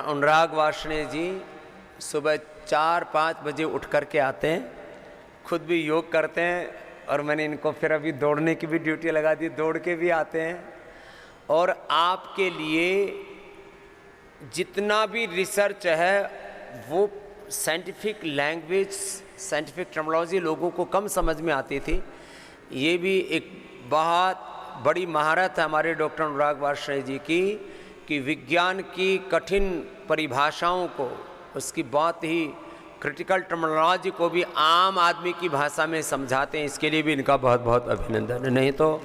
अनुराग वार्ष्णेय जी सुबह 4-5 बजे उठ कर के आते हैं, खुद भी योग करते हैं और मैंने इनको फिर अभी दौड़ने की भी ड्यूटी लगा दी, दौड़ के भी आते हैं। और आपके लिए जितना भी रिसर्च है वो साइंटिफिक लैंग्वेज, साइंटिफिक टर्मिनोलॉजी लोगों को कम समझ में आती थी। ये भी एक बहुत बड़ी महारत है हमारे डॉक्टर अनुराग वार्ष्णेय जी की कि विज्ञान की कठिन परिभाषाओं को, उसकी बहुत ही क्रिटिकल टर्मिनोलॉजी को भी आम आदमी की भाषा में समझाते हैं। इसके लिए भी इनका बहुत बहुत अभिनंदन है। नहीं तो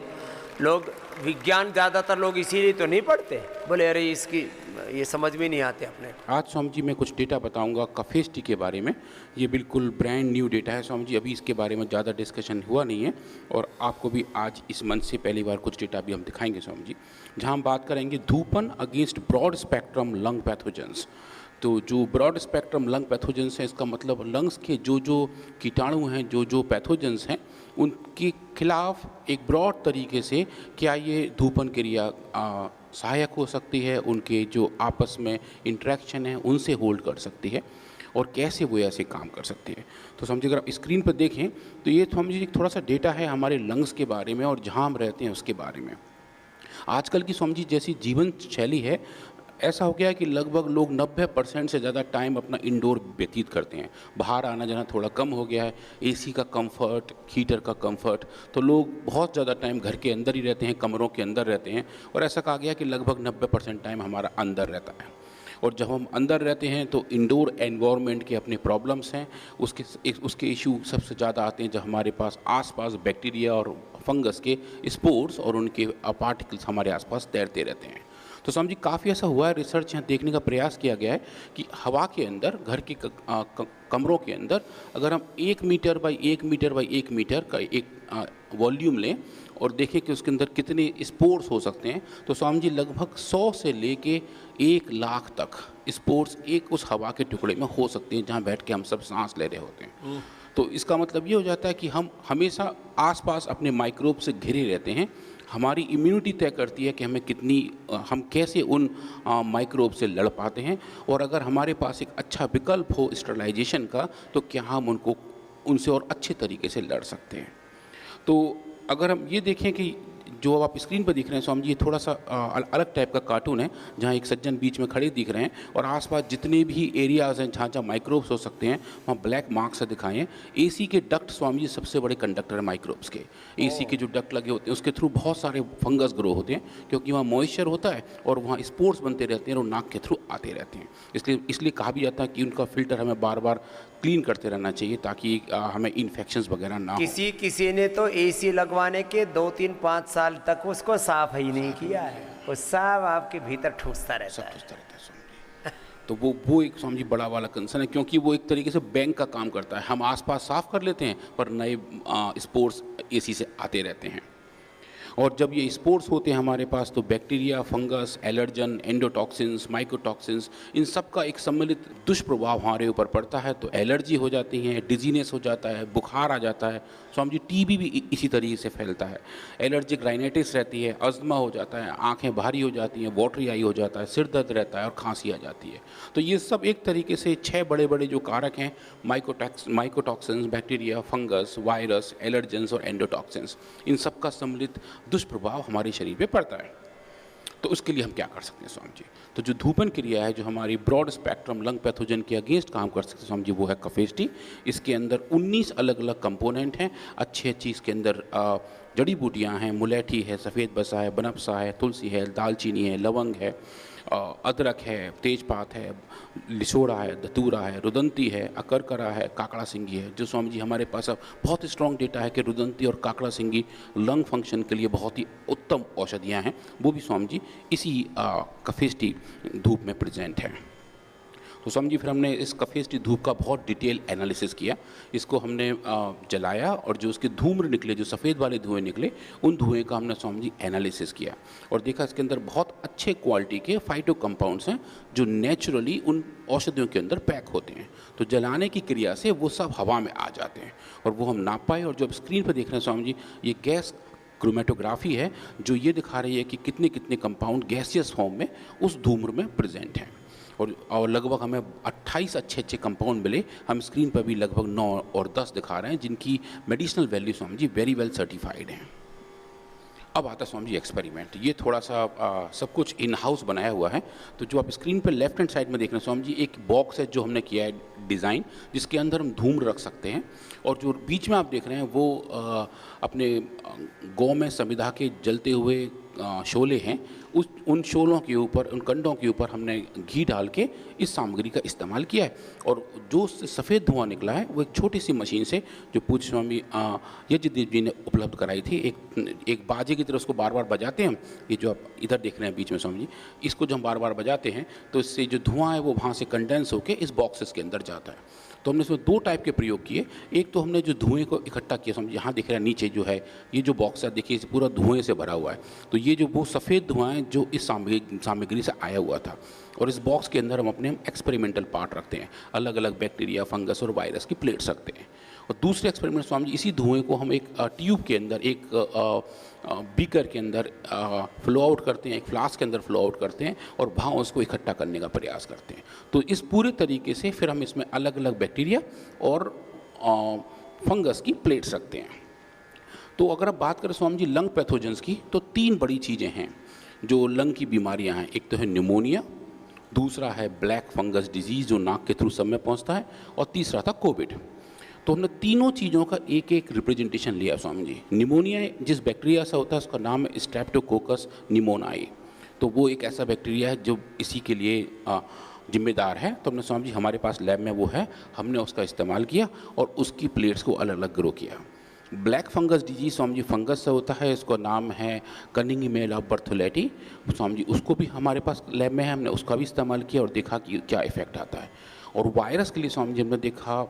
लोग विज्ञान ज़्यादातर लोग इसीलिए तो नहीं पढ़ते, बोले अरे इसकी ये समझ में नहीं आते अपने। आज स्वामी जी मैं कुछ डेटा बताऊंगा कफेस्टी के बारे में। ये बिल्कुल ब्रांड न्यू डेटा है स्वामी जी, अभी इसके बारे में ज़्यादा डिस्कशन हुआ नहीं है और आपको भी आज इस मंच से पहली बार कुछ डेटा भी हम दिखाएंगे स्वामी जी, जहाँ हम बात करेंगे धूपन against broad spectrum lung pathogens. तो जो ब्रॉड स्पेक्ट्रम लंग पैथोजेंस है, इसका मतलब लंग्स के जो जो कीटाणु हैं, जो जो पैथोजेंस हैं, उनके खिलाफ एक ब्रॉड तरीके से क्या ये धूपन क्रिया सहायक हो सकती है, उनके जो आपस में इंटरेक्शन है उनसे होल्ड कर सकती है और कैसे वो ऐसे काम कर सकती है। तो समझिए अगर आप स्क्रीन पर देखें तो ये समझिए थोड़ा सा डेटा है हमारे लंग्स के बारे में और जहाँ हम रहते हैं उसके बारे में। आजकल की समझिए जैसी जीवन शैली है, ऐसा हो गया है कि लगभग लोग 90% से ज़्यादा टाइम अपना इंडोर व्यतीत करते हैं। बाहर आना जाना थोड़ा कम हो गया है, एसी का कंफर्ट, हीटर का कंफर्ट, तो लोग बहुत ज़्यादा टाइम घर के अंदर ही रहते हैं, कमरों के अंदर रहते हैं और ऐसा कहा गया कि लगभग 90% टाइम हमारा अंदर रहता है। और जब हम अंदर रहते हैं तो इंडोर एनवायरनमेंट के अपने प्रॉब्लम्स हैं, उसके इशू सबसे ज़्यादा आते हैं जब हमारे पास आसपास बैक्टीरिया और फंगस के स्पोर्स और उनके पार्टिकल्स हमारे आसपास तैरते रहते हैं। तो समझिए काफ़ी ऐसा हुआ है, रिसर्च यहाँ देखने का प्रयास किया गया है कि हवा के अंदर, घर के कमरों के अंदर अगर हम 1 metre by 1 metre by 1 metre का एक वॉल्यूम लें और देखें कि उसके अंदर कितने स्पोर्स हो सकते हैं, तो स्वामी जी लगभग 100 से लेके 1 लाख तक स्पोर्स एक उस हवा के टुकड़े में हो सकते हैं जहाँ बैठ के हम सब सांस ले रहे होते हैं। तो इसका मतलब ये हो जाता है कि हम हमेशा आसपास अपने माइक्रोब से घिरे रहते हैं। हमारी इम्यूनिटी तय करती है कि हम कैसे उन माइक्रोब से लड़ पाते हैं और अगर हमारे पास एक अच्छा विकल्प हो स्टरलाइजेशन का तो क्या हम उनसे और अच्छे तरीके से लड़ सकते हैं। तो अगर हम ये देखें कि जो अब आप स्क्रीन पर दिख रहे हैं स्वामी जी, ये थोड़ा सा अलग टाइप का कार्टून है जहाँ एक सज्जन बीच में खड़े दिख रहे हैं और आसपास जितने भी एरियाज़ हैं जहाँ जहाँ माइक्रोब्स हो सकते हैं वहाँ ब्लैक मार्क्स से दिखाए हैं। एसी के डक्ट स्वामी जी सबसे बड़े कंडक्टर है माइक्रोब्स के। एसी के जो डक्ट लगे होते हैं उसके थ्रू बहुत सारे फंगस ग्रो होते हैं क्योंकि वहाँ मॉइस्चर होता है और वहाँ स्पोर्स बनते रहते हैं और नाक के थ्रू आते रहते हैं। इसलिए कहा भी जाता है कि उनका फिल्टर हमें बार बार क्लीन करते रहना चाहिए ताकि हमें इन्फेक्शंस वगैरह ना हो। किसी ने तो एसी लगवाने के 2-3-5 साल तक उसको साफ ही नहीं किया है, वो सब आपके भीतर ठूसता रहता है। तो वो एक स्वामी जी बड़ा वाला कंसर्न है क्योंकि वो एक तरीके से बैंक का काम करता है। हम आसपास साफ कर लेते हैं पर नए स्पोर्स एसी से आते रहते हैं और जब ये स्पोर्स होते हैं हमारे पास तो bacteria, fungus, allergen, endotoxins, mycotoxins, इन सब का एक सम्मिलित दुष्प्रभाव हमारे ऊपर पड़ता है। तो एलर्जी हो जाती है, डिजीनेस हो जाता है, बुखार आ जाता है। स्वामी जी टीबी भी इसी तरीके से फैलता है, एलर्जिक राइनाइटिस रहती है, अस्थमा हो जाता है, आंखें भारी हो जाती हैं, वाटरी आई हो जाता है, सिर दर्द रहता है और खांसी आ जाती है। तो ये सब एक तरीके से 6 बड़े बड़े जो कारक हैं, mycotoxins, bacteria, fungus, virus, allergens और एंडोटॉक्सिन्स, इन सब का सम्मिलित दुष्प्रभाव हमारे शरीर पे पड़ता है। तो उसके लिए हम क्या कर सकते हैं स्वामी जी? तो जो धूपन क्रिया है जो हमारी ब्रॉड स्पेक्ट्रम लंग पैथोजन के अगेंस्ट काम कर सकते हैं स्वामी जी, वो है कफेस्टी। इसके अंदर 19 अलग अलग कंपोनेंट हैं। अच्छी इसके अंदर जड़ी बूटियाँ हैं, मुलैठी है, सफ़ेद बसा है, बनफसा है, तुलसी है, दालचीनी है, लवंग है, अदरक है, तेजपात है, लिसोड़ा है, धतूरा है, रुदंती है, अकरकरा है, काकड़ा सिंगी है। जो स्वामी जी हमारे पास अब बहुत स्ट्रॉन्ग डेटा है कि रुदंती और काकड़ा सिंगी लंग फंक्शन के लिए बहुत ही उत्तम औषधियाँ हैं, वो भी स्वामी जी इसी कफेस्टी धूप में प्रेजेंट है। तो स्वामी जी फिर हमने इस कफेस्टी धूप का बहुत डिटेल एनालिसिस किया। इसको हमने जलाया और जो उसके धूम्र निकले, जो सफ़ेद वाले धुएँ निकले, उन धुएँ का हमने स्वामी जी एनालिसिस किया और देखा इसके अंदर बहुत अच्छे क्वालिटी के फाइटो कंपाउंड्स हैं जो नेचुरली उन औषधियों के अंदर पैक होते हैं। तो जलाने की क्रिया से वो सब हवा में आ जाते हैं और वो हम नाप पाए। और जो अब स्क्रीन पर देख रहे हैं स्वामी जी, ये गैस क्रोमेटोग्राफी है जो ये दिखा रही है कि कितने कितने कंपाउंड गैसियस फॉर्म में उस धूम्र में प्रेजेंट हैं। और लगभग हमें 28 अच्छे अच्छे कंपाउंड मिले। हम स्क्रीन पर भी लगभग 9 और 10 दिखा रहे हैं जिनकी medicinal value Swami ji very well certified हैं। अब आता है स्वामी जी एक्सपेरिमेंट। ये थोड़ा सा सब कुछ इन हाउस बनाया हुआ है। तो जो आप स्क्रीन पर लेफ्ट हैंड साइड में देख रहे हैं स्वामी जी, एक बॉक्स है जो हमने किया है डिज़ाइन, जिसके अंदर हम धूम्र रख सकते हैं। और जो बीच में आप देख रहे हैं वो अपने गौ में समिधा के जलते हुए शोले हैं। उन शोलों के ऊपर, उन कंडों के ऊपर हमने घी डाल के इस सामग्री का इस्तेमाल किया है। और जो सफ़ेद धुआं निकला है वो एक छोटी सी मशीन से, जो पूज्य स्वामी यज्ञदेव जी ने उपलब्ध कराई थी, एक बाजे की तरह उसको बार बार बजाते हैं हम। ये जो आप इधर देख रहे हैं बीच में स्वामी जी, इसको जो हम बार बार बजाते हैं तो इससे जो धुआं है वो वहाँ से कंडेंस होकर इस बॉक्सेस के अंदर जाता है। तो हमने इसमें 2 टाइप के प्रयोग किए। एक तो हमने जो धुएं को इकट्ठा किया, समझिए यहाँ दिख रहा है नीचे जो है ये जो बॉक्स है, देखिए पूरा धुएं से भरा हुआ है। तो ये जो वो सफ़ेद धुआं है जो इस सामग्री से आया हुआ था, और इस बॉक्स के अंदर हम अपने एक्सपेरिमेंटल पार्ट रखते हैं, अलग अलग बैक्टीरिया, फंगस और वायरस की प्लेट्स रखते हैं। और दूसरे एक्सपेरिमेंट स्वामी जी, इसी धुएं को हम एक ट्यूब के अंदर, एक बीकर के अंदर फ्लो आउट करते हैं, एक फ्लास्क के अंदर फ्लो आउट करते हैं और वहाँ उसको इकट्ठा करने का प्रयास करते हैं। तो इस पूरे तरीके से फिर हम इसमें अलग अलग बैक्टीरिया और फंगस की प्लेट्स रखते हैं। तो अगर आप बात करें स्वामी जी लंग पैथोजेंस की, तो 3 बड़ी चीज़ें हैं जो लंग की बीमारियां हैं। एक तो है न्यूमोनिया, दूसरा है ब्लैक फंगस डिजीज़ जो नाक के थ्रू सब में पहुंचता है, और तीसरा था कोविड। तो हमने तीनों चीज़ों का एक एक रिप्रेजेंटेशन लिया स्वामी जी। निमोनिया जिस बैक्टीरिया से होता है उसका नाम है स्ट्रेप्टोकोकस निमोनाई। तो वो एक ऐसा बैक्टीरिया है जो इसी के लिए जिम्मेदार है। तो हमने स्वामी जी हमारे पास लैब में वो है, हमने उसका इस्तेमाल किया और उसकी प्लेट्स को अलग अलग ग्रो किया। Black fungus disease Swami ji fungus से होता है, इसका नाम है कनिंगमेला बर्थोलेटी। स्वामी जी उसको भी हमारे पास लैब में है, हमने उसका भी इस्तेमाल किया और देखा कि क्या इफेक्ट आता है। और वायरस के लिए स्वामी जी हमने देखा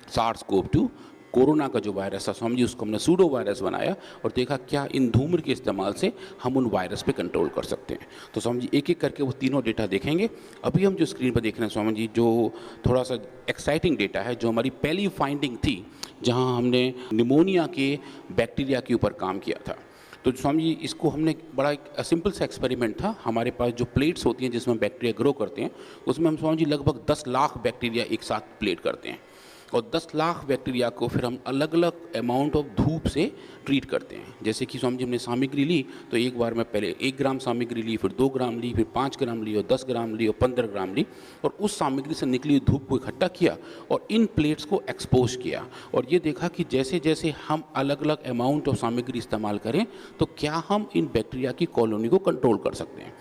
SARS-CoV-2 कोरोना का जो वायरस था स्वामी जी, उसको हमने सूडो वायरस बनाया और देखा क्या इन धूम्र के इस्तेमाल से हम उन वायरस पे कंट्रोल कर सकते हैं। तो स्वामी जी एक एक करके वो तीनों डेटा देखेंगे। अभी हम जो स्क्रीन पर देख रहे हैं स्वामी जी, जो थोड़ा सा एक्साइटिंग डेटा है, जो हमारी पहली फाइंडिंग थी जहाँ हमने निमोनिया के बैक्टीरिया के ऊपर काम किया था। तो स्वामी जी इसको हमने बड़ा एक सिंपल सा एक्सपेरिमेंट था। हमारे पास जो प्लेट्स होती हैं जिसमें बैक्टीरिया ग्रो करते हैं, उसमें हम स्वामी जी लगभग 10 लाख बैक्टीरिया एक साथ प्लेट करते हैं और 10 लाख बैक्टीरिया को फिर हम अलग अलग अमाउंट ऑफ धूप से ट्रीट करते हैं। जैसे कि स्वामी जी हमने सामग्री ली तो एक बार में पहले 1 ग्राम सामग्री ली, फिर 2 ग्राम ली, फिर 5 ग्राम ली और 10 ग्राम ली और 15 ग्राम ली, और उस सामग्री से निकली हुई धूप को इकट्ठा किया और इन प्लेट्स को एक्सपोज किया और ये देखा कि जैसे जैसे हम अलग अलग अमाउंट ऑफ सामग्री इस्तेमाल करें तो क्या हम इन बैक्टीरिया की कॉलोनी को कंट्रोल कर सकते हैं।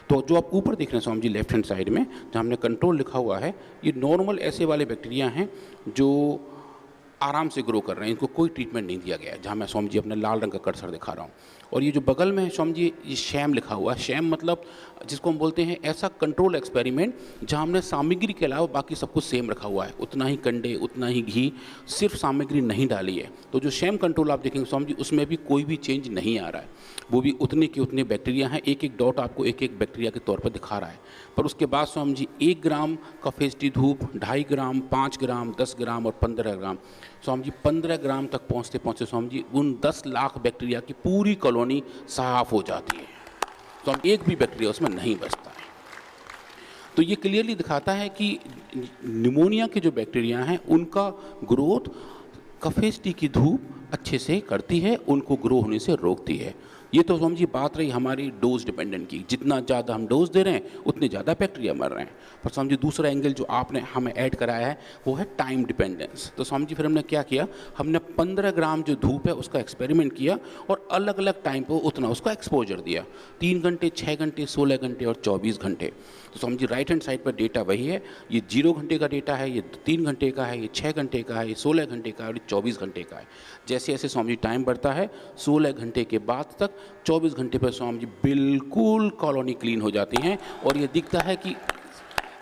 तो जो आप ऊपर देख रहे हैं Swami ji left hand side में जहाँ हमने कंट्रोल लिखा हुआ है, ये नॉर्मल ऐसे वाले बैक्टीरिया हैं जो आराम से ग्रो कर रहे हैं, इनको कोई ट्रीटमेंट नहीं दिया गया है, जहाँ मैं स्वामी जी अपने लाल रंग का कर्सर दिखा रहा हूँ। और ये जो बगल में है स्वामी जी, ये शैम लिखा हुआ है। शैम मतलब जिसको हम बोलते हैं ऐसा कंट्रोल एक्सपेरिमेंट जहाँ हमने सामग्री के अलावा बाकी सब कुछ सेम रखा हुआ है, उतना ही कंडे, उतना ही घी, सिर्फ सामग्री नहीं डाली है। तो जो शैम कंट्रोल आप देखेंगे स्वामी जी, उसमें भी कोई भी चेंज नहीं आ रहा है, वो भी उतने के उतने बैक्टीरिया हैं। एक एक डॉट आपको एक एक बैक्टीरिया के तौर पर दिखा रहा है। पर उसके बाद स्वामी जी 1 ग्राम का फेस्टी धूप, 2.5 ग्राम, 5 ग्राम, 10 ग्राम और 15 ग्राम, स्वामी जी 15 ग्राम तक पहुँचते पहुँचते स्वामी जी उन 10 लाख बैक्टीरिया की पूरी कॉलोनी साफ हो जाती है। तो हम एक भी बैक्टीरिया उसमें नहीं बचता है। तो ये क्लियरली दिखाता है कि निमोनिया के जो बैक्टीरिया हैं उनका ग्रोथ कफेस्टी की धूप अच्छे से करती है, उनको ग्रो होने से रोकती है। ये तो स्वामी जी बात रही हमारी डोज डिपेंडेंट की, जितना ज़्यादा हम डोज दे रहे हैं उतने ज़्यादा बैक्टीरिया मर रहे हैं। पर स्वामी जी दूसरा एंगल जो आपने हमें ऐड कराया है वो है टाइम डिपेंडेंस। तो स्वामी जी फिर हमने क्या किया, हमने 15 ग्राम जो धूप है उसका एक्सपेरिमेंट किया और अलग अलग टाइम पर उतना उसका एक्सपोजर दिया, 3 घंटे, 6 घंटे, 16 घंटे और 24 घंटे। तो Swami ji right hand side पर डेटा वही है, ये 0 घंटे का डेटा है, ये 3 घंटे का है, ये 6 घंटे का है, ये 16 घंटे का है और 24 घंटे का है। जैसे जैसे स्वामी जी टाइम बढ़ता है 16 घंटे के बाद तक 24 घंटे पर स्वामी जी बिल्कुल कॉलोनी क्लीन हो जाती हैं और ये दिखता है कि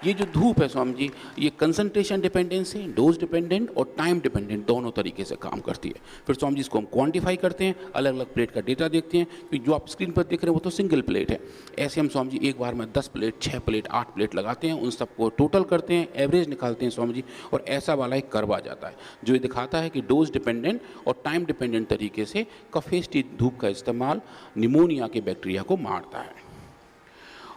ये जो धूप है स्वामी जी, ये कंसंट्रेशन डिपेंडेंस है, डोज डिपेंडेंट और टाइम डिपेंडेंट दोनों तरीके से काम करती है। फिर स्वामी जी इसको हम क्वांटिफाई करते हैं, अलग अलग प्लेट का डेटा देखते हैं, क्योंकि जो आप स्क्रीन पर देख रहे हैं वो तो सिंगल प्लेट है। ऐसे हम स्वामी जी एक बार में 10 प्लेट, 6 प्लेट, 8 प्लेट लगाते हैं, उन सबको टोटल करते हैं, एवरेज निकालते हैं स्वामी जी, और ऐसा वाला एक कर्व आ जाता है जो ये दिखाता है कि डोज डिपेंडेंट और टाइम डिपेंडेंट तरीके से कफेस्टी धूप का इस्तेमाल निमोनिया के बैक्टीरिया को मारता है।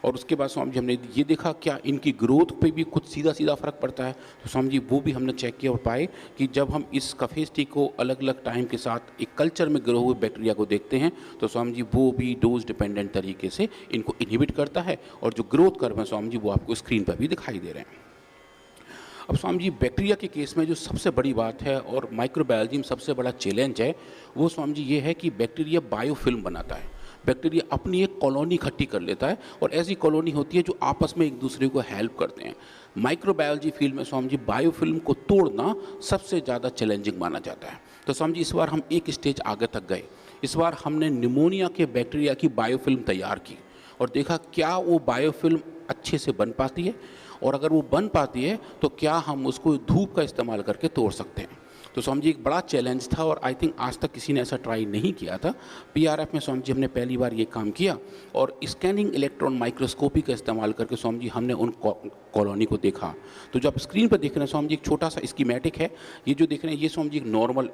और उसके बाद स्वामी जी हमने ये देखा क्या इनकी ग्रोथ पे भी कुछ सीधा सीधा फ़र्क पड़ता है। तो स्वामी जी वो भी हमने चेक किया और पाए कि जब हम इस कफेज टी को अलग अलग टाइम के साथ एक कल्चर में ग्रो हुए बैक्टीरिया को देखते हैं तो स्वामी जी वो भी डोज डिपेंडेंट तरीके से इनको इनहिबिट करता है और जो ग्रोथ कर्व है स्वामी जी वो आपको स्क्रीन पर भी दिखाई दे रहे हैं। अब स्वामी जी बैक्टीरिया के केस में जो सबसे बड़ी बात है और माइक्रोबायोलॉजी में सबसे बड़ा चैलेंज है वो स्वामी जी ये है कि बैक्टीरिया बायोफिल्म बनाता है। बैक्टीरिया अपनी एक कॉलोनी इकट्ठी कर लेता है और ऐसी कॉलोनी होती है जो आपस में एक दूसरे को हेल्प करते हैं। माइक्रोबायोलॉजी फील्ड में स्वामी जी बायोफिल्म को तोड़ना सबसे ज़्यादा चैलेंजिंग माना जाता है। तो स्वामी जी इस बार हम एक स्टेज आगे तक गए। इस बार हमने निमोनिया के बैक्टीरिया की बायोफिल्म तैयार की और देखा क्या वो बायोफिल्म अच्छे से बन पाती है और अगर वो बन पाती है तो क्या हम उसको धूप का इस्तेमाल करके तोड़ सकते हैं। तो स्वामी जी एक बड़ा चैलेंज था और आई थिंक आज तक किसी ने ऐसा ट्राई नहीं किया था। पीआरएफ में स्वामी जी हमने पहली बार ये काम किया और स्कैनिंग इलेक्ट्रॉन माइक्रोस्कोपी का इस्तेमाल करके स्वामी जी हमने उन कॉलोनी को देखा। तो जो आप स्क्रीन पर देख रहे हैं स्वामी जी एक छोटा सा स्कीमेटिक है। ये जो देख रहे हैं ये स्वामी जी एक नॉर्मल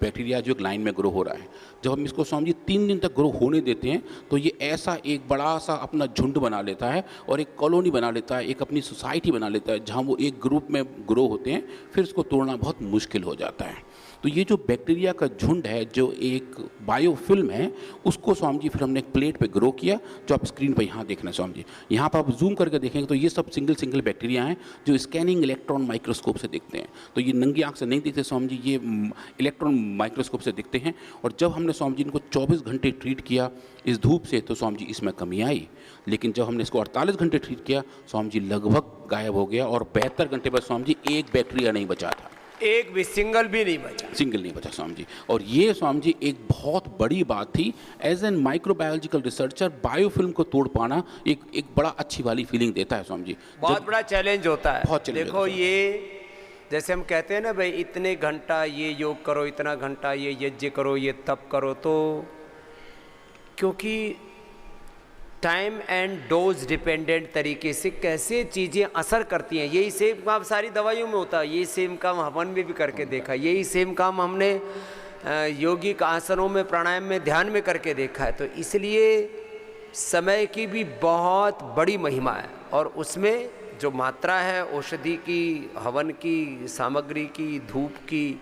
बैक्टीरिया जो एक लाइन में ग्रो हो रहा है। जब हम इसको स्वामी जी 3 दिन तक ग्रो होने देते हैं तो ये ऐसा एक बड़ा सा अपना झुंड बना लेता है और एक कॉलोनी बना लेता है, एक अपनी सोसाइटी बना लेता है जहाँ वो एक ग्रुप में ग्रो होते हैं। फिर इसको तोड़ना बहुत मुश्किल हो जाता है। तो ये जो बैक्टीरिया का झुंड है जो एक बायोफिल्म है उसको स्वामी जी फिर हमने एक प्लेट पे ग्रो किया जो आप स्क्रीन पर यहाँ देख रहे हैं स्वामी जी। यहाँ पर आप जूम करके देखेंगे तो ये सब सिंगल बैक्टीरिया हैं जो स्कैनिंग इलेक्ट्रॉन माइक्रोस्कोप से दिखते हैं। तो ये नंगी आँख से नहीं दिखते स्वामी जी, ये इलेक्ट्रॉन माइक्रोस्कोप से दिखते हैं। और जब हमने स्वामी जी इनको 24 घंटे ट्रीट किया इस धूप से तो स्वामी जी इसमें कमी आई। लेकिन जब हमने इसको 48 घंटे ट्रीट किया स्वामी जी लगभग गायब हो गया और 72 घंटे बाद स्वामी जी एक बैक्टीरिया नहीं बचा था, एक भी सिंगल नहीं बचा स्वामी जी। और ये स्वामी जी एक बहुत बड़ी बात थी। As an microbiological researcher biofilm को तोड़ पाना एक बड़ा अच्छी वाली फीलिंग देता है स्वामी जी। बहुत बड़ा चैलेंज होता है। बहुत चैलेंज देखो ये जैसे हम कहते हैं ना भाई इतने घंटा ये योग करो, इतना घंटा ये यज्ञ करो, ये तप करो, तो क्योंकि टाइम एंड डोज डिपेंडेंट तरीके से कैसे चीज़ें असर करती हैं, यही सेम काम सारी दवाइयों में होता है, यही सेम काम हवन में भी करके देखा, यही सेम काम हमने योगिक आसनों में, प्राणायाम में, ध्यान में करके देखा है। तो इसलिए समय की भी बहुत बड़ी महिमा है और उसमें जो मात्रा है औषधि की, हवन की, सामग्री की, धूप की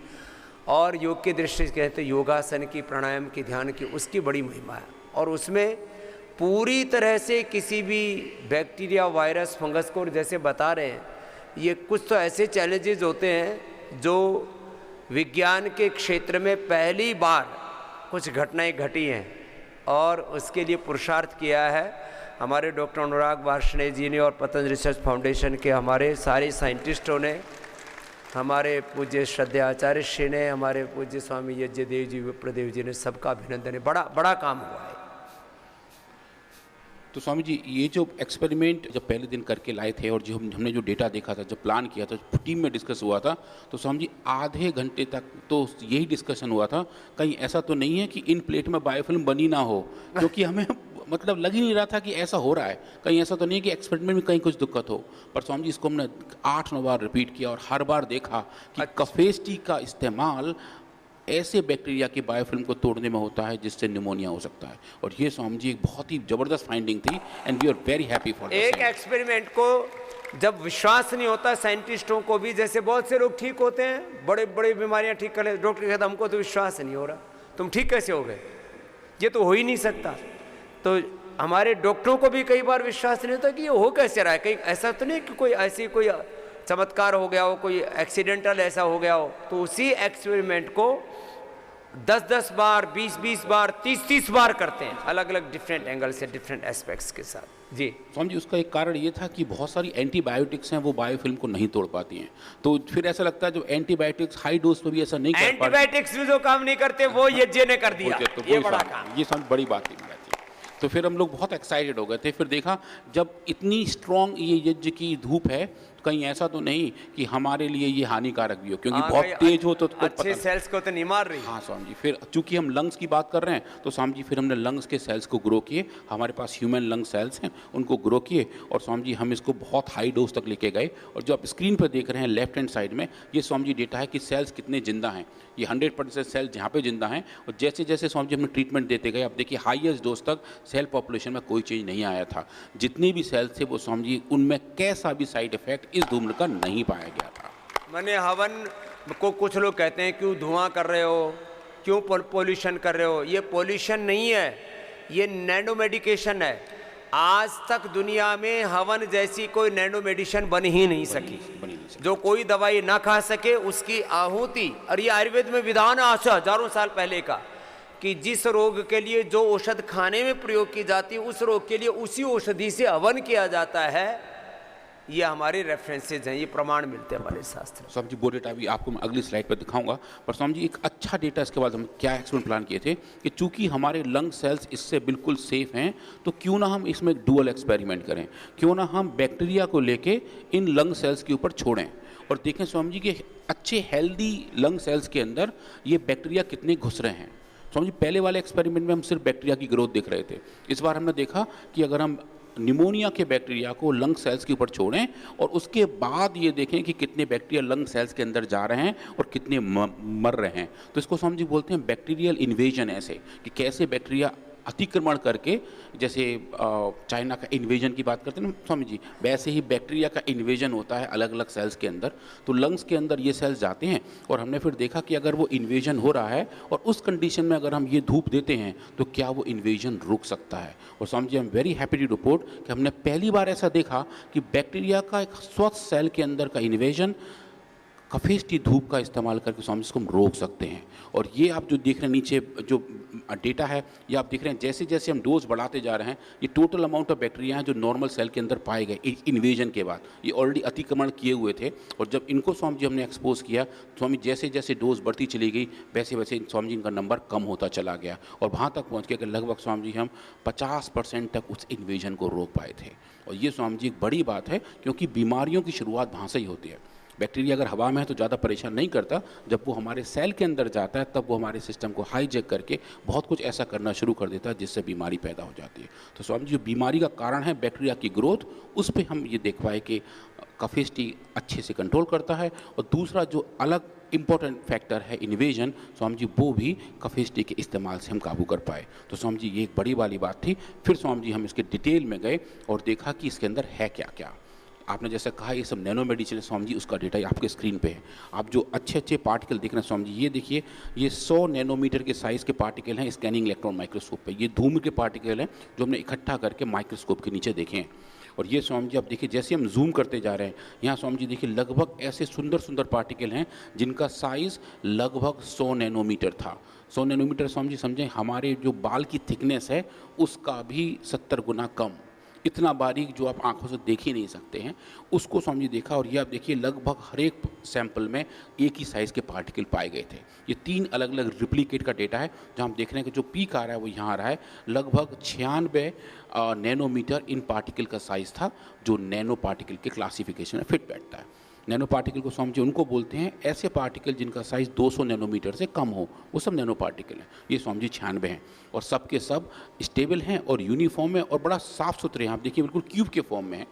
और योग की दृष्टि से कहते हैं योगासन की, प्राणायाम की, ध्यान की, उसकी बड़ी महिमा है। और उसमें पूरी तरह से किसी भी बैक्टीरिया, वायरस, फंगस को जैसे बता रहे हैं, ये कुछ तो ऐसे चैलेंजेस होते हैं जो विज्ञान के क्षेत्र में पहली बार कुछ घटनाएं घटी हैं और उसके लिए पुरुषार्थ किया है हमारे डॉक्टर अनुराग वार्ष्णेय जी ने और पतंजलि रिसर्च फाउंडेशन के हमारे सारे साइंटिस्टों ने, हमारे पूज्य श्रद्धेय आचार्य श्री ने, हमारे पूज्य स्वामी यज्ञदेव जी, विप्रदेव जी ने, सबका अभिनंदन है। बड़ा काम हुआ है। तो स्वामी जी ये जो एक्सपेरिमेंट जब पहले दिन करके लाए थे और जो हमने जो डेटा देखा था, जब प्लान किया था, टीम में डिस्कस हुआ था, तो स्वामी जी आधे घंटे तक तो यही डिस्कशन हुआ था कहीं ऐसा तो नहीं है कि इन प्लेट में बायोफिल्म बनी ना हो, क्योंकि हमें मतलब लग ही नहीं रहा था कि ऐसा हो रहा है। कहीं ऐसा तो नहीं है कि एक्सपेरिमेंट में कहीं कुछ दिक्कत हो। पर स्वामी जी इसको हमने 8-9 बार रिपीट किया और हर बार देखा कि कफेज टी का इस्तेमाल ऐसे बैक्टीरिया की बायोफिल्म को तोड़ने में होता है जिससे निमोनिया हो सकता है। और ये स्वामी जी एक बहुत ही ज़बरदस्त फाइंडिंग थी and we are very happy for एक एक्सपेरिमेंट को जब विश्वास नहीं होता साइंटिस्टों को भी, जैसे बहुत से लोग ठीक होते हैं, बड़े बड़े बीमारियां ठीक कर लेते, डॉक्टर कहता हमको तो विश्वास नहीं हो रहा, तुम ठीक कैसे हो गए, ये तो हो ही नहीं सकता। तो हमारे डॉक्टरों को भी कई बार विश्वास नहीं होता कि ये हो कैसे रहा है, कहीं ऐसा तो नहीं कि कोई ऐसी कोई चमत्कार हो गया हो, कोई एक्सीडेंटल ऐसा हो गया हो। तो उसी एक्सपेरिमेंट को 10-10 बार, 20-20 बार, 30-30 बार करते हैं, अलग अलग डिफरेंट एंगल से, डिफरेंट एस्पेक्ट्स के साथ। जी स्वामी जी उसका एक कारण ये था कि बहुत सारी एंटीबायोटिक्स हैं वो बायोफिल्म को नहीं तोड़ पाती हैं। तो फिर ऐसा लगता है जो एंटीबायोटिक्स हाई डोज पर भी ऐसा नहीं कर पाते, एंटीबायोटिक्स भी जो काम नहीं करते वो यज्ञ ने कर दिया, ये बड़ा काम, ये सब बड़ी बात थी। तो फिर हम लोग बहुत एक्साइटेड हो गए थे। फिर देखा जब इतनी स्ट्रॉन्ग ये यज्ञ की धूप है, कहीं ऐसा तो नहीं कि हमारे लिए ये हानिकारक भी हो, क्योंकि हाँ, बहुत कहीं तेज हो तो पता अच्छे नहीं। सेल्स को तो नहीं मार रही। हाँ स्वामी जी, फिर चूंकि हम लंग्स की बात कर रहे हैं तो स्वामी जी फिर हमने लंग्स के सेल्स को ग्रो किए, हमारे पास ह्यूमन लंग सेल्स हैं उनको ग्रो किए, और स्वामी जी हम इसको बहुत हाई डोज तक लेके गए। और जो आप स्क्रीन पर देख रहे हैं लेफ्ट हैंड साइड में, ये स्वामी जी डेटा है कि सेल्स कितने जिंदा हैं। ये 100% सेल्स जहाँ पे जिंदा हैं, और जैसे जैसे स्वामी जी हमने ट्रीटमेंट देते गए, अब देखिए हाईएस्ट डोज तक सेल पॉपुलेशन में कोई चेंज नहीं आया था। जितनी भी सेल्स थे वो स्वामी जी उनमें कैसा भी साइड इफेक्ट इस धूम्र का नहीं पाया गया था। मैंने हवन को कुछ लोग कहते हैं क्यों धुआं कर रहे हो, क्यों पोल्यूशन कर रहे हो। ये पोल्यूशन नहीं है, ये नैनो मेडिकेशन है। आज तक दुनिया में हवन जैसी कोई नैनो मेडिसिन बन ही नहीं सकी। जो कोई दवाई ना खा सके उसकी आहुति, और ये आयुर्वेद में विधान है आज से हजारों साल पहले का, कि जिस रोग के लिए जो औषध खाने में प्रयोग की जाती है उस रोग के लिए उसी औषधि से हवन किया जाता है। ये हमारे रेफरेंसेज हैं, ये प्रमाण मिलते हैं हमारे शास्त्र। स्वामी जी वो डेटा भी आपको मैं अगली स्लाइड पर दिखाऊंगा, पर स्वामी जी एक अच्छा डेटा इसके बाद हम क्या एक्सपेरिमेंट प्लान किए थे कि चूंकि हमारे लंग सेल्स इससे बिल्कुल सेफ हैं, तो क्यों ना हम इसमें डुअल एक्सपेरिमेंट करें, क्यों ना हम बैक्टीरिया को लेके इन लंग सेल्स के ऊपर छोड़ें और देखें स्वामी जी कि अच्छे हेल्दी लंग सेल्स के अंदर ये बैक्टीरिया कितने घुस रहे हैं। स्वामी जी पहले वाले एक्सपेरिमेंट में हम सिर्फ बैक्टीरिया की ग्रोथ देख रहे थे, इस बार हमने देखा कि अगर हम निमोनिया के बैक्टीरिया को लंग सेल्स के ऊपर छोड़ें और उसके बाद ये देखें कि कितने बैक्टीरिया लंग सेल्स के अंदर जा रहे हैं और कितने मर रहे हैं, तो इसको स्वामी जी बोलते हैं बैक्टीरियल इन्वेजन। ऐसे कि कैसे बैक्टीरिया अतिक्रमण करके, जैसे चाइना का इन्वेजन की बात करते हैं ना स्वामी जी, वैसे ही बैक्टीरिया का इन्वेजन होता है अलग अलग सेल्स के अंदर। तो लंग्स के अंदर ये सेल्स जाते हैं और हमने फिर देखा कि अगर वो इन्वेजन हो रहा है और उस कंडीशन में अगर हम ये धूप देते हैं तो क्या वो इन्वेजन रुक सकता है। और Swami ji I am very happy to report कि हमने पहली बार ऐसा देखा कि बैक्टीरिया का एक स्वस्थ सेल के अंदर का इन्वेजन कफेस्टी धूप का इस्तेमाल करके स्वामी जी इसको हम रोक सकते हैं। और ये आप जो देख रहे हैं नीचे जो डेटा है, ये आप देख रहे हैं जैसे जैसे हम डोज बढ़ाते जा रहे हैं, ये टोटल अमाउंट ऑफ बैक्टीरिया हैं जो नॉर्मल सेल के अंदर पाए गए इन्वेजन के बाद। ये ऑलरेडी अतिक्रमण किए हुए थे और जब इनको स्वामी जी हमने एक्सपोज किया, स्वामी जैसे जैसे डोज बढ़ती चली गई वैसे वैसे स्वामी जी इनका नंबर कम होता चला गया और वहाँ तक पहुँच गया कि लगभग स्वामी जी हम 50% तक उस इन्वेजन को रोक पाए थे। और ये स्वामी जी एक बड़ी बात है, क्योंकि बीमारियों की शुरुआत वहाँ से ही होती है। बैक्टीरिया अगर हवा में है तो ज़्यादा परेशान नहीं करता, जब वो हमारे सेल के अंदर जाता है तब वो हमारे सिस्टम को हाईजैक करके बहुत कुछ ऐसा करना शुरू कर देता है जिससे बीमारी पैदा हो जाती है। तो स्वामी जी जो बीमारी का कारण है बैक्टीरिया की ग्रोथ, उस पर हम ये देख पाए कि कफेस्टी अच्छे से कंट्रोल करता है। और दूसरा जो अलग इंपॉर्टेंट फैक्टर है इन्वेजन, स्वामी जी वो भी कफेस्टी के इस्तेमाल से हम काबू कर पाए। तो स्वामी जी ये एक बड़ी वाली बात थी। फिर स्वामी जी हम इसके डिटेल में गए और देखा कि इसके अंदर है क्या क्या। आपने जैसे कहा ये सब नैनो मेडिसिन है स्वामी जी, उसका डेटा आपके स्क्रीन पे है। आप जो अच्छे अच्छे पार्टिकल देख रहे हैं स्वामी जी, ये देखिए ये 100 नैनोमीटर के साइज़ के पार्टिकल हैं स्कैनिंग इलेक्ट्रॉन माइक्रोस्कोप पे। ये धूम्र के पार्टिकल हैं जो हमने इकट्ठा करके माइक्रोस्कोप के नीचे देखे हैं। और ये स्वामी जी आप देखिए जैसे हम जूम करते जा रहे हैं, यहाँ स्वामी जी देखिए लगभग ऐसे सुंदर सुंदर पार्टिकल हैं जिनका साइज़ लगभग 100 नैनोमीटर था। 100 नैनोमीटर स्वामी जी समझें हमारे जो बाल की थिकनेस है उसका भी 70 गुना कम। इतना बारीक जो आप आंखों से देख ही नहीं सकते हैं, उसको स्वामी जी देखा। और ये आप देखिए लगभग हर एक सैंपल में एक ही साइज़ के पार्टिकल पाए गए थे। ये 3 अलग अलग रिप्लिकेट का डेटा है जहाँ हम देख रहे हैं कि जो पीक आ रहा है वो यहाँ आ रहा है। लगभग 96 नैनोमीटर इन पार्टिकल का साइज़ था जो नैनो पार्टिकल के क्लासिफिकेशन में फिट बैठता है। नैनो पार्टिकल को स्वामी जी उनको बोलते हैं ऐसे पार्टिकल जिनका साइज़ 200 नैनोमीटर से कम हो, वो सब नैनो पार्टिकल हैं। ये स्वामी जी 96 हैं और सब के सब स्टेबल हैं और यूनिफॉर्म है और बड़ा साफ़ सुथरे हैं। आप देखिए बिल्कुल क्यूब के फॉर्म में है।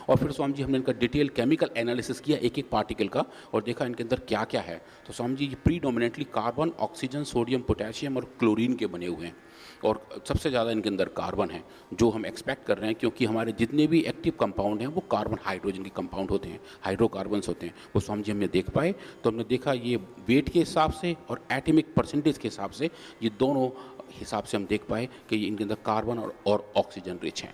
और फिर स्वामी जी हमने इनका डिटेल केमिकल एनालिसिस किया एक एक पार्टिकल का और देखा इनके अंदर क्या क्या है। तो स्वामी जी ये predominantly carbon, oxygen, sodium, potassium और क्लोरीन के बने हुए हैं और सबसे ज़्यादा इनके अंदर कार्बन है जो हम एक्सपेक्ट कर रहे हैं, क्योंकि हमारे जितने भी एक्टिव कंपाउंड हैं वो कार्बन हाइड्रोजन के कंपाउंड होते हैं, हाइड्रोकार्बन्स होते हैं। वो स्वामी जी हमने देख पाए। तो हमने देखा ये वेट के हिसाब से और एटमिक परसेंटेज के हिसाब से, ये दोनों हिसाब से हम देख पाए कि इनके अंदर कार्बन और ऑक्सीजन रिच हैं।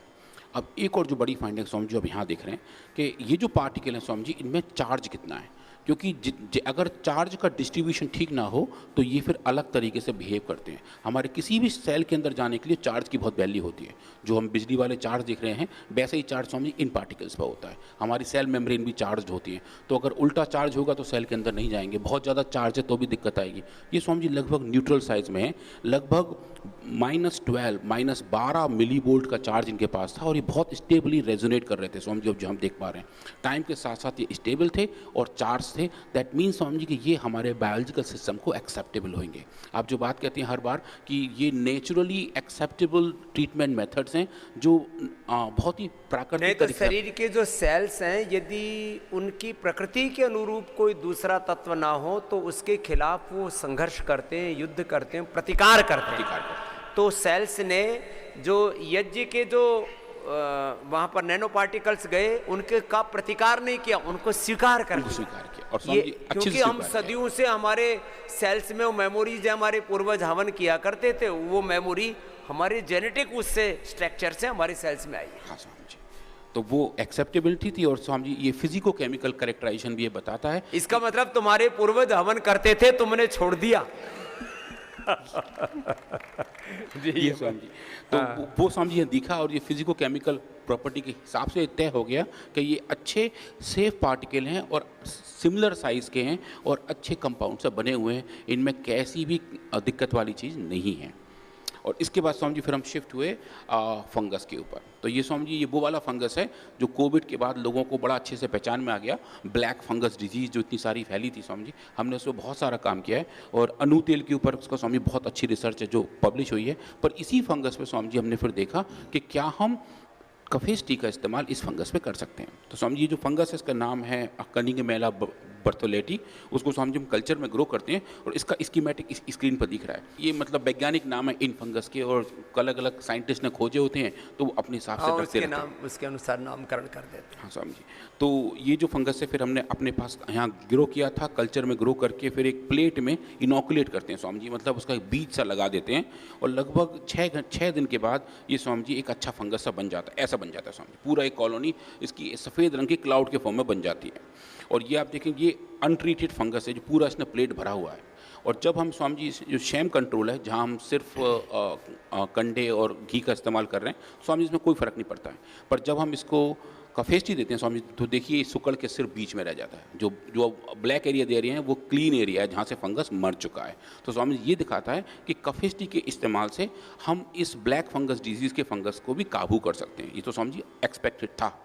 अब एक और जो बड़ी फाइंडिंग स्वामी जी अब यहाँ देख रहे हैं कि ये जो पार्टिकल हैं स्वामी जी इनमें चार्ज कितना है। क्योंकि अगर चार्ज का डिस्ट्रीब्यूशन ठीक ना हो तो ये फिर अलग तरीके से बिहेव करते हैं। हमारे किसी भी सेल के अंदर जाने के लिए चार्ज की बहुत वैल्यू होती है। जो हम बिजली वाले चार्ज देख रहे हैं वैसे ही चार्ज स्वामी इन पार्टिकल्स पर होता है। हमारी सेल मेम्ब्रेन भी चार्ज होती है, तो अगर उल्टा चार्ज होगा तो सेल के अंदर नहीं जाएंगे। बहुत ज़्यादा चार्ज है तो भी दिक्कत आएगी। ये स्वामी जी लगभग न्यूट्रल साइज में है, लगभग -12 -12 मिली वोल्ट का चार्ज इनके पास था और ये बहुत स्टेबली रेजोनेट कर रहे थे स्वामी जी, जो हम देख पा रहे हैं। टाइम के साथ साथ ये स्टेबल थे और चार्ज थे। दैट मीन्स स्वामी जी कि ये हमारे बायोलॉजिकल सिस्टम को एक्सेप्टेबल होंगे। आप जो बात कहते हैं हर बार कि ये नेचुरली एक्सेप्टेबल ट्रीटमेंट मेथड्स हैं जो बहुत ही प्राकृतिक नहीं तो तरीके से। शरीर के जो सेल्स हैं यदि उनकी प्रकृति के अनुरूप कोई दूसरा तत्व ना हो तो उसके खिलाफ वो संघर्ष करते हैं, युद्ध करते हैं, प्रतिकार करते हैं। तो सेल्स ने जो यज्ञ के जो वहाँ पर नैनो पार्टिकल्स गए उनके का प्रतिकार नहीं किया, उनको स्वीकार कर किया और ये अच्छे क्योंकि से हम सदियों से हमारे सेल्स में वो मेमोरीज हमारे पूर्वज हवन किया करते थे, वो मेमोरी हमारे जेनेटिक उससे स्ट्रक्चर से हमारे सेल्स में आई। हाँ स्वामी जी, तो वो एक्सेप्टेबिलिटी थी। और स्वामी जी ये फिजिको केमिकल करेक्टराइजेशन भी ये बताता है। इसका मतलब तुम्हारे पूर्वज हवन करते थे, तुमने छोड़ दिया। ये स्वामी जी तो वो स्वामी जी ने दिखा और ये फिजिको केमिकल प्रॉपर्टी के हिसाब से तय हो गया कि ये अच्छे सेफ पार्टिकल हैं और सिमिलर साइज के हैं और अच्छे कंपाउंड से बने हुए हैं। इनमें कैसी भी दिक्कत वाली चीज़ नहीं है। और इसके बाद स्वामी जी फिर हम शिफ्ट हुए फंगस के ऊपर। तो ये स्वामी जी ये वो वाला फंगस है जो कोविड के बाद लोगों को बड़ा अच्छे से पहचान में आ गया। ब्लैक फंगस डिजीज़ जो इतनी सारी फैली थी स्वामी जी, हमने उस पर बहुत सारा काम किया है और अनु तेल के ऊपर उसका स्वामी बहुत अच्छी रिसर्च है जो पब्लिश हुई है। पर इसी फंगस पे स्वामी जी हमने फिर देखा कि क्या हम कफेस टी का इस्तेमाल इस फंगस पे कर सकते हैं। तो स्वामी जी जो फंगस है इसका नाम है कनिंगमेला बर्थोलेटी। उसको स्वामी जी हम कल्चर में ग्रो करते हैं और इसका स्कीमेटिक इस स्क्रीन पर दिख रहा है। ये मतलब वैज्ञानिक नाम है इन फंगस के और अलग अलग साइंटिस्ट ने खोजे होते हैं तो वो अपने हिसाब से रखते रहते हैं, उसके अनुसार नामकरण कर देते हैं। हाँ स्वामी जी। तो ये जो फंगस है फिर हमने अपने पास यहाँ ग्रो किया था, कल्चर में ग्रो करके फिर एक प्लेट में इनोकुलेट करते हैं स्वामी जी, मतलब उसका एक बीज सा लगा देते हैं और लगभग 6 दिन के बाद ये स्वामी जी एक अच्छा फंगस सा बन जाता है। ऐसा बन जाता है स्वामी जी, पूरा एक कॉलोनी इसकी सफ़ेद रंग की क्लाउड के फॉर्म में बन जाती है। और ये आप देखेंगे ये अनट्रीटेड फंगस है जो पूरा इसने प्लेट भरा हुआ है। और जब हम स्वामी जी जो शैम कंट्रोल है जहाँ हम सिर्फ कंडे और घी का इस्तेमाल कर रहे हैं स्वामी जी इसमें कोई फ़र्क नहीं पड़ता है। पर जब हम इसको कफेस्टी देते हैं स्वामी जी तो देखिए सुकड़ के सिर्फ बीच में रह जाता है। जो ब्लैक एरिया दे रहे हैं वो क्लीन एरिया है जहाँ से फंगस मर चुका है। तो स्वामी जी ये दिखाता है कि कफेस्टी के इस्तेमाल से हम इस ब्लैक फंगस डिजीज़ के फंगस को भी काबू कर सकते हैं। ये तो स्वामी जी एक्सपेक्टेड था।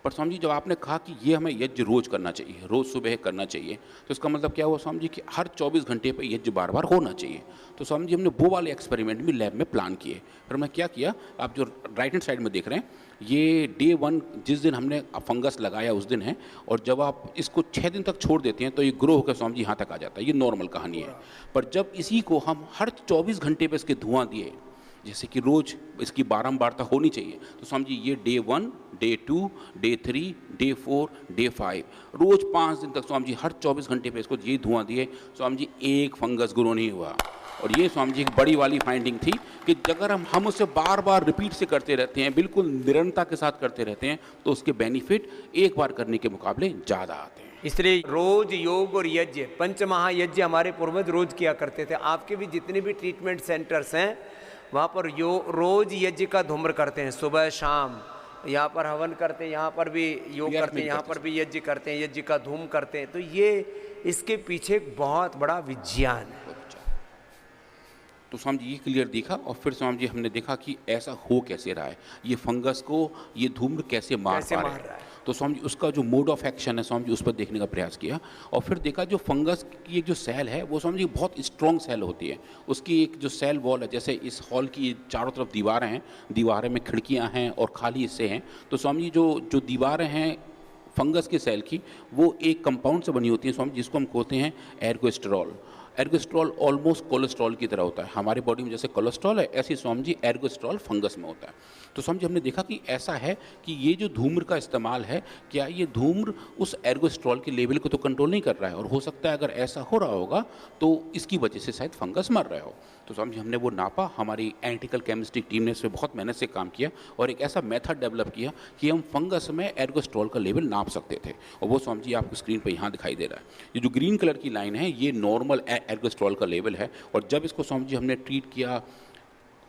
पर स्वामी जी जब आपने कहा कि ये हमें यज्ञ रोज़ करना चाहिए, रोज़ सुबह करना चाहिए, तो इसका मतलब क्या हुआ स्वामी जी कि हर 24 घंटे पे यज्ञ बार बार होना चाहिए। तो स्वामी जी हमने वो वाले एक्सपेरिमेंट भी लैब में प्लान किए। फिर मैं क्या किया, आप जो राइट हैंड साइड में देख रहे हैं ये डे 1 जिस दिन हमने फंगस लगाया उस दिन है। और जब आप इसको 6 दिन तक छोड़ देते हैं तो ये ग्रो होकर स्वामी जी यहाँ तक आ जाता है। ये नॉर्मल कहानी है। पर जब इसी को हम हर 24 घंटे पर इसके धुआं दिए, जैसे कि रोज़ इसकी बारंबारता होनी चाहिए, तो स्वामी जी ये day 1, day 2, day 3, day 4, day 5 रोज़ 5 दिन तक स्वामी जी हर 24 घंटे पे इसको ये धुआं दिए। स्वामी जी एक फंगस ग्रो नहीं हुआ। और ये स्वामी जी एक बड़ी वाली फाइंडिंग थी कि अगर हम उसे बार बार रिपीट से करते रहते हैं, बिल्कुल निरंतरता के साथ करते रहते हैं, तो उसके बेनिफिट एक बार करने के मुकाबले ज़्यादा आते हैं। इसलिए रोज योग और यज्ञ, पंचमहायज्ञ हमारे पूर्वज रोज किया करते थे। आपके भी जितने भी ट्रीटमेंट सेंटर्स हैं वहाँ पर रोज यज्ञ का धूम्र करते हैं, सुबह शाम यहाँ पर हवन करते हैं, यहाँ पर भी योग करते हैं, यहाँ पर भी यज्ञ करते हैं, यज्ञ का धूम करते हैं। तो ये इसके पीछे एक बहुत बड़ा विज्ञान है। तो स्वामी जी ये क्लियर दिखा। और फिर स्वामी जी हमने देखा कि ऐसा हो कैसे रहा है, ये फंगस को ये धूम्र कैसे मार पा रहा है। तो स्वामी जी उसका जो मोड ऑफ एक्शन है स्वामी जी उस पर देखने का प्रयास किया। और फिर देखा जो फंगस की एक जो सेल है वो स्वामी जी बहुत स्ट्रॉन्ग सेल होती है। उसकी एक जो सेल वॉल है, जैसे इस हॉल की चारों तरफ दीवारें हैं, दीवारें में खिड़कियां हैं और खाली हिस्से हैं। तो स्वामी जी जो दीवारें हैं फंगस के सेल की वो एक कंपाउंड से बनी होती है स्वामी जिसको हम कहते हैं एर्गोस्टेरॉल। एर्गोस्ट्रॉल ऑलमोस्ट कोलेस्ट्रॉल की तरह होता है। हमारे बॉडी में जैसे कोलेस्ट्रॉल है, ऐसे ही स्वामी जी एर्गोस्ट्रॉल फंगस में होता है। तो स्वामी जी हमने देखा कि ऐसा है कि ये जो धूम्र का इस्तेमाल है, क्या ये धूम्र उस एर्गोस्ट्रॉल के लेवल को तो कंट्रोल नहीं कर रहा है, और हो सकता है अगर ऐसा हो रहा होगा तो इसकी वजह से शायद फंगस मर रहे हो। तो स्वामी जी हमने वो नापा, हमारी एनालिटिकल केमिस्ट्री टीम ने इस पर बहुत मेहनत से काम किया और एक ऐसा मेथड डेवलप किया कि हम फंगस में एर्गोस्ट्रॉल का लेवल नाप सकते थे। और वो स्वामी जी आपको स्क्रीन पर यहाँ दिखाई दे रहा है। ये जो ग्रीन कलर की लाइन है ये नॉर्मल एर्गोस्ट्रॉल का लेवल है। और जब इसको स्वामी जी हमने ट्रीट किया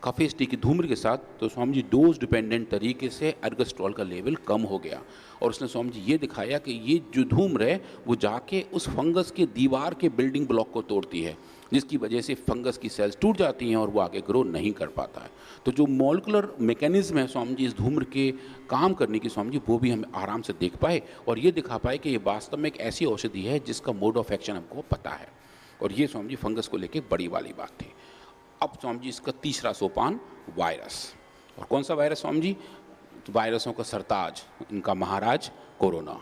काफ़ी स्टिक की धूम्र के साथ, तो स्वामी जी डोज डिपेंडेंट तरीके से एर्गोस्ट्रॉल का लेवल कम हो गया। और उसने स्वामी जी ये दिखाया कि ये जो धूम्र है वो जाके उस फंगस के दीवार के बिल्डिंग ब्लॉक को तोड़ती है, जिसकी वजह से फंगस की सेल्स टूट जाती हैं और वो आगे ग्रो नहीं कर पाता है। तो जो मॉलिक्यूलर मैकेनिज्म है स्वामी जी इस धूम्र के काम करने की, स्वामी जी वो भी हम आराम से देख पाए और ये दिखा पाए कि ये वास्तव में एक ऐसी औषधि है जिसका मोड ऑफ एक्शन हमको पता है। और ये स्वामी जी फंगस को लेके बड़ी वाली बात थी। अब स्वामी जी इसका तीसरा सोपान वायरस। और कौन सा वायरस स्वामी जी? वायरसों का सरताज, इनका महाराज कोरोना।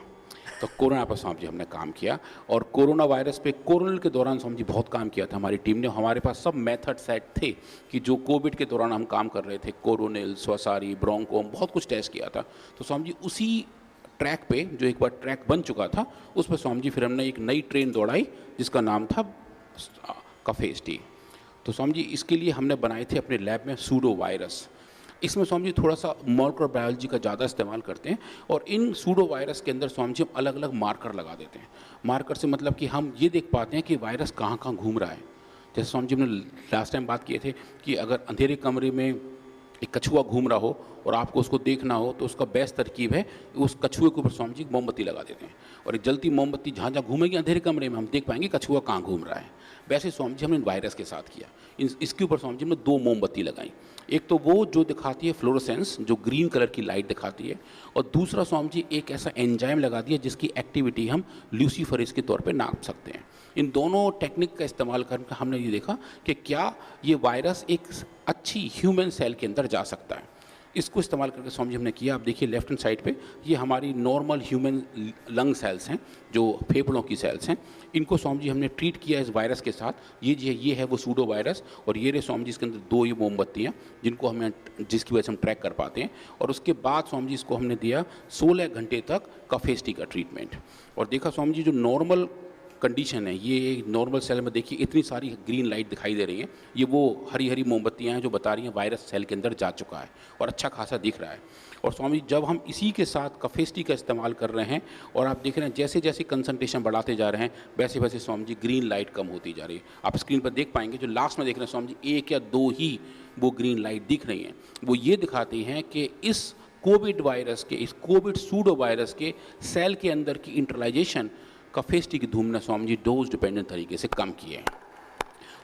तो कोरोना पर स्वामी जी हमने काम किया और कोरोना वायरस पे कोरोनल के दौरान स्वामी जी बहुत काम किया था हमारी टीम ने। हमारे पास सब मेथड सेट थे कि जो कोविड के दौरान हम काम कर रहे थे, कोरोनिल, स्वसारी, ब्रोंकोम, बहुत कुछ टेस्ट किया था। तो स्वामी जी उसी ट्रैक पे, जो एक बार ट्रैक बन चुका था, उस पर स्वामी जी फिर हमने एक नई ट्रेन दौड़ाई जिसका नाम था कफेस्टी। तो स्वामी जी इसके लिए हमने बनाए थे अपने लैब में सूडो वायरस। इसमें स्वामी जी थोड़ा सा मॉलिक्यूलर बायोलॉजी का ज़्यादा इस्तेमाल करते हैं और इन सूडो वायरस के अंदर स्वामी जी हम अलग अलग मार्कर लगा देते हैं। मार्कर से मतलब कि हम ये देख पाते हैं कि वायरस कहाँ कहाँ घूम रहा है। जैसे स्वामी जी हमने लास्ट टाइम बात किए थे कि अगर अंधेरे कमरे में एक कछुआ घूम रहा हो और आपको उसको देखना हो तो उसका बेस्ट तरकीब है उस कछुए के ऊपर स्वामी जी मोमबत्ती लगा देते हैं और एक जलती मोमबत्ती जहाँ जहाँ घूमेगी अंधेरे कमरे में हम देख पाएंगे कछुआ कहाँ घूम रहा है। वैसे स्वामी जी हमने वायरस के साथ किया। इसके ऊपर स्वामी जी हमने 2 मोमबत्ती लगाई। एक तो वो जो दिखाती है फ्लोरोसेंस, जो ग्रीन कलर की लाइट दिखाती है, और दूसरा स्वामी जी एक ऐसा एंजाइम लगा दिया जिसकी एक्टिविटी हम ल्यूसीफरेज के तौर पे नाप सकते हैं। इन दोनों टेक्निक का इस्तेमाल करके हमने ये देखा कि क्या ये वायरस एक अच्छी ह्यूमन सेल के अंदर जा सकता है। इसको इस्तेमाल करके स्वामी जी हमने किया। आप देखिए लेफ्ट हैंड साइड पे ये हमारी नॉर्मल ह्यूमन लंग सेल्स हैं, जो फेफड़ों की सेल्स हैं। इनको स्वामी जी हमने ट्रीट किया इस वायरस के साथ। ये है वो सूडो वायरस और ये रहे स्वामी जी इसके अंदर 2 ये मोमबत्तियाँ जिनको हमें, जिसकी वजह से हम ट्रैक कर पाते हैं। और उसके बाद स्वामी जी इसको हमने दिया 16 घंटे तक कफेस्टी का ट्रीटमेंट। और देखा स्वामी जी जो नॉर्मल कंडीशन है, ये नॉर्मल सेल में देखिए इतनी सारी ग्रीन लाइट दिखाई दे रही हैं। ये वो हरी हरी मोमबत्तियाँ हैं जो बता रही हैं वायरस सेल के अंदर जा चुका है और अच्छा खासा दिख रहा है। और स्वामी जब हम इसी के साथ कफेस्टी का इस्तेमाल कर रहे हैं और आप देख रहे हैं जैसे जैसे कंसंट्रेशन बढ़ाते जा रहे हैं वैसे वैसे स्वामी जी ग्रीन लाइट कम होती जा रही है। आप स्क्रीन पर देख पाएंगे जो लास्ट में देख रहे हैं स्वामी जी 1 या 2 ही वो ग्रीन लाइट दिख रही हैं। वो ये दिखाती हैं कि इस कोविड वायरस के, इस कोविड सूडो वायरस के सेल के अंदर की इंटरलाइजेशन कफेस्टी की धूम ने स्वामी जी डोज डिपेंडेंट तरीके से कम किए हैं।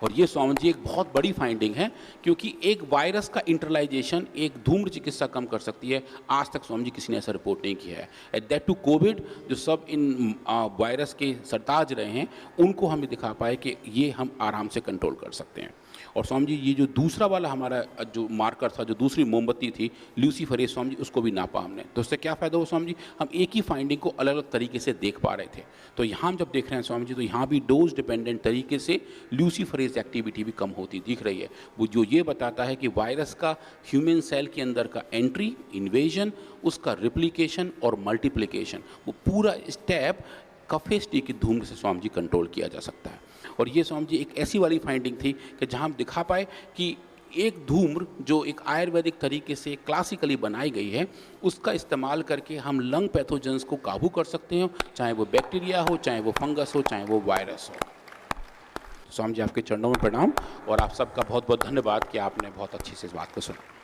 और ये स्वामी जी एक बहुत बड़ी फाइंडिंग है, क्योंकि एक वायरस का इंटरलाइजेशन एक धूम्र चिकित्सा कम कर सकती है। आज तक स्वामी जी किसी ने ऐसा रिपोर्ट नहीं किया है। एट दैट टू कोविड, जो सब इन वायरस के सरताज रहे हैं, उनको हमें दिखा पाए कि ये हम आराम से कंट्रोल कर सकते हैं। और स्वामी जी ये जो दूसरा वाला हमारा जो मार्कर था, जो दूसरी मोमबत्ती थी ल्यूसीफरेज, स्वामी जी उसको भी नापा हमने। तो उससे क्या फ़ायदा हुआ स्वामी जी? हम एक ही फाइंडिंग को अलग अलग तरीके से देख पा रहे थे। तो यहाँ हम जब देख रहे हैं स्वामी जी, तो यहाँ भी डोज डिपेंडेंट तरीके से ल्यूसीफरेज एक्टिविटी भी कम होती दिख रही है। वो जो ये बताता है कि वायरस का ह्यूमन सेल के अंदर का एंट्री, इन्वेजन, उसका रिप्लिकेशन और मल्टीप्लिकेशन, वो पूरा स्टेप कफेस्टी की धूम से स्वामी जी कंट्रोल किया जा सकता है। और ये स्वामी जी एक ऐसी वाली फाइंडिंग थी कि जहां हम दिखा पाए कि एक धूम्र जो एक आयुर्वेदिक तरीके से क्लासिकली बनाई गई है, उसका इस्तेमाल करके हम लंग पैथोजेंस को काबू कर सकते हैं, चाहे वो बैक्टीरिया हो, चाहे वो फंगस हो, चाहे वो वायरस हो। स्वामी जी आपके चरणों में प्रणाम और आप सबका बहुत बहुत धन्यवाद कि आपने बहुत अच्छी से इस बात को सुना।